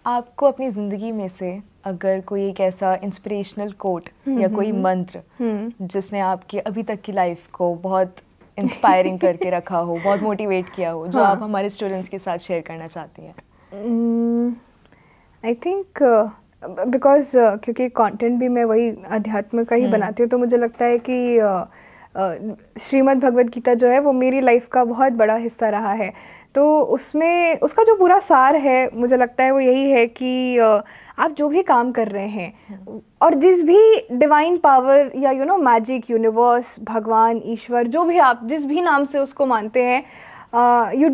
आपको अपनी ज़िंदगी में से अगर कोई एक ऐसा इंस्पिरेशनल कोट या कोई मंत्र जिसने आपकी अभी तक की लाइफ को बहुत इंस्पायरिंग करके रखा हो, बहुत मोटिवेट किया हो, जो आप हमारे स्टूडेंट्स के साथ शेयर करना चाहती हैं? आई थिंक बिकॉज क्योंकि कंटेंट भी मैं वही अध्यात्म का ही बनाती हूँ, तो मुझे लगता है कि श्रीमद् भगवद गीता जो है वो मेरी लाइफ का बहुत बड़ा हिस्सा रहा है। तो उसमें उसका जो पूरा सार है, मुझे लगता है वो यही है कि आप जो भी काम कर रहे हैं और जिस भी डिवाइन पावर या मैजिक, यूनिवर्स, भगवान, ईश्वर, जो भी आप जिस भी नाम से उसको मानते हैं, you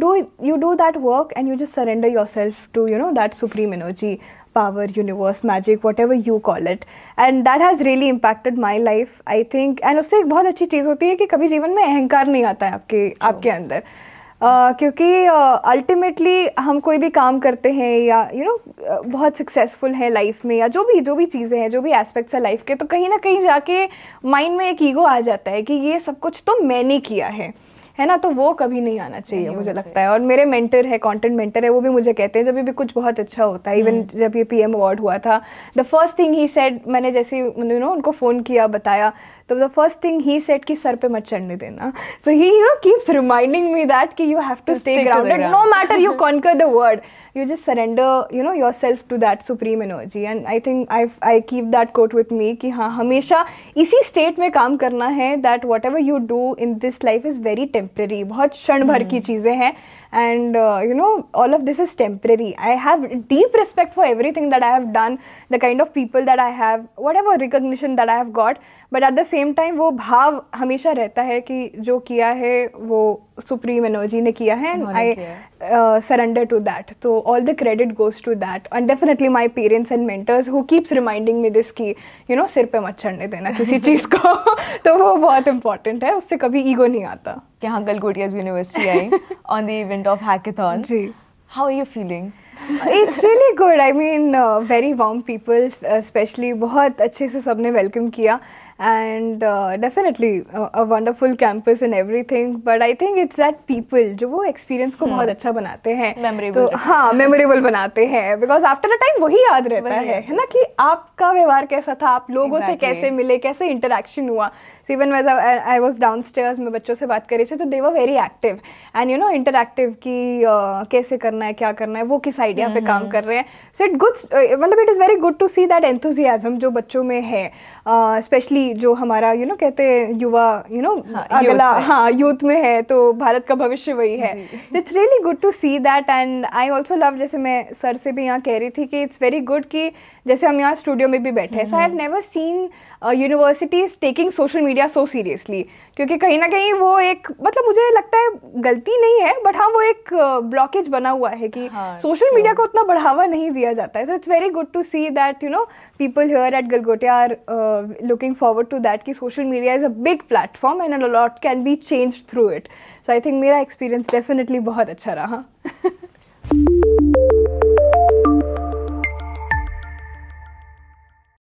do that work and you just surrender yourself to that supreme energy, power, universe, magic, whatever you call it, and that has really impacted my life, I think. And उससे एक बहुत अच्छी चीज़ होती है कि कभी जीवन में अहंकार नहीं आता है आपके अंदर, क्योंकि अल्टीमेटली हम कोई भी काम करते हैं या बहुत सक्सेसफुल है लाइफ में, या जो भी चीज़ें हैं, जो भी एस्पेक्ट्स है लाइफ के, तो कहीं ना कहीं जाके माइंड में एक ईगो आ जाता है कि ये सब कुछ तो मैंने किया है ना। तो वो कभी नहीं आना चाहिए, मुझे लगता है। और मेरे मेंटर है, कंटेंट मेंटर है, वो भी मुझे कहते हैं जब भी कुछ बहुत अच्छा होता है, इवन जब ये PM अवार्ड हुआ था, the first thing he said, मैंने जैसे उनको फ़ोन किया, बताया, तो the first thing he said कि सर पे मत चढ़ने देना। So he keeps reminding me that कि you have to stay grounded, no matter you conquer the world, you just surrender yourself to that supreme energy. And I think I keep that quote with me कि हाँ, हमेशा इसी state में काम करना है, that whatever you do in this life is very temporary, बहुत क्षण भर की चीज़ें हैं, and all of this is temporary. I have deep respect for everything that I have done, the kind of people that I have, whatever recognition that I have got, but at the same time वो भाव हमेशा रहता है कि जो किया है वो सुप्रीम एनर्जी ने किया है, and I surrender to that. So all the credit goes to that, and definitely my parents and mentors who keeps reminding me this कि सिर पे मत चढ़ने देना किसी चीज़ को तो वो बहुत important है, उससे कभी ईगो नहीं आता। यहाँ गलगोटियाज़ यूनिवर्सिटी आई on the event of hackathon. जी, how are you feeling? It's really good. I mean, very warm people, especially बहुत अच्छे से सबने वेलकम किया, and definitely a wonderful campus and everything. But I think it's that people जो वो experience को बहुत अच्छा बनाते हैं, Memorable, तो हाँ, memorable बनाते हैं, because after a time वही याद रहता है ना, कि आपका व्यवहार कैसा था, आप लोगों से कैसे मिले, कैसे interaction हुआ। So even when I was downstairs, मैं बच्चों से बात कर रही थी, तो they were very active and interactive कि कैसे करना है, क्या करना है, वो किस आइडिया पे काम कर रहे हैं। So मतलब it is very good to see that enthusiasm जो बच्चों में है, स्पेशली जो हमारा कहते हैं युवा, अगला, हाँ, यूथ में है, तो भारत का भविष्य वही है। So it's really good to see that, and I also love, जैसे मैं सर से भी यहाँ कह रही थी कि it's very good कि जैसे हम यहाँ स्टूडियो में भी बैठे हैं, so I have never seen universities taking social media so seriously, क्योंकि कहीं ना कहीं वो एक, मतलब मुझे लगता है गलती नहीं है, बट हाँ वो एक ब्लॉकेज बना हुआ है कि सोशल मीडिया को उतना बढ़ावा नहीं दिया जाता है। So it's very good to see that people here at Galgotia are looking forward to that कि social media is a big platform and a lot can be change through it. So I think मेरा experience definitely बहुत अच्छा रहा।